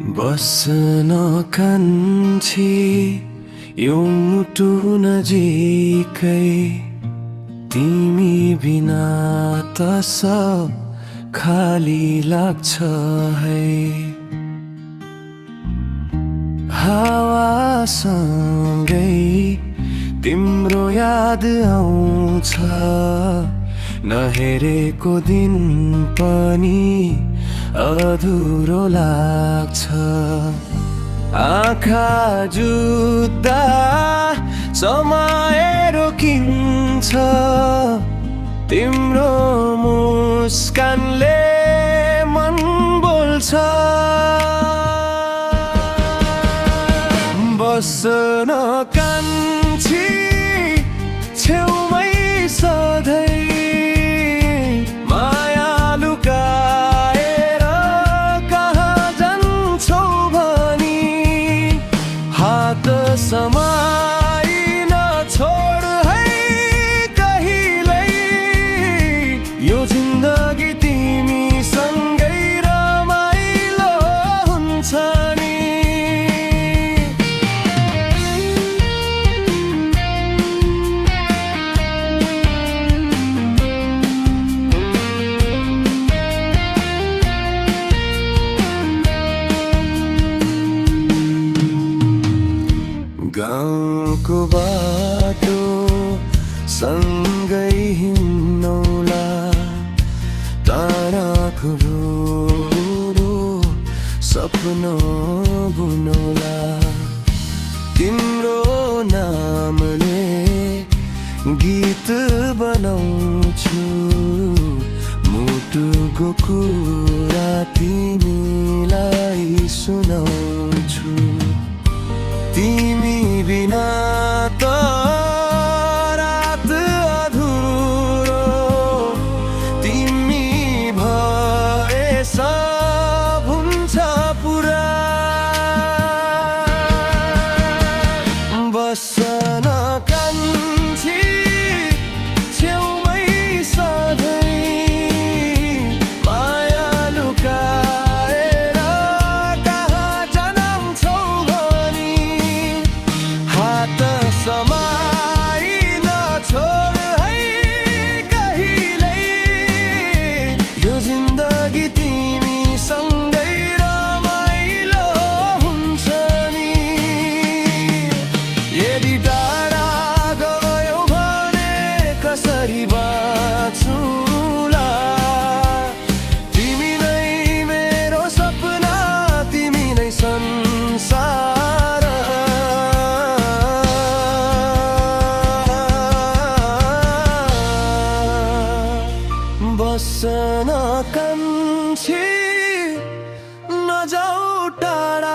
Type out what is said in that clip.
बस्न कान्छी यो मुटु नजिकै तिमी बिना त सब खाली लाग्छ है। हावासँगै तिम्रो याद आउँछ, नहेरेको दिन पनि अधुरो लाग्छ। आँखा जुत्दा समय रोकिन्छ, तिम्रो मुस्कानले मन बोल्छ। बस्न कान्छी छेउमै सधैँ, माया लुकाएर कहाँ जान्छौ भनी हात समाइन छोड है कहिल्यै। यो जिन्दगी तिमीसँगै रमाइलो हुन्छ नि। गाउँको बाटो सँगै हिँड्नौला, टाढाको रोडो सपना बुनौला। तिम्रो नामले गीत बनाउँछु, मुटुको कुरा तिमीलाई सुनाउँछु। तिमी बिना त रात अधुरो, तिमी भए सब हुन्छ पुरा। बस्न कान्छी छेउमै सधैँ, माया लुकाएर कहाँ जान्छौ भनी हात समाइन छोड है कहिल्यै। यो जिन्दगी तिमीसँगै रमाइलो हुन्छ नि। यदि टाढा गयौ भने कसरी बाँचुला, तिमी नै मेरो सपना, तिमी नै संसार। बस्न कान्छी नजाऊ टाढा,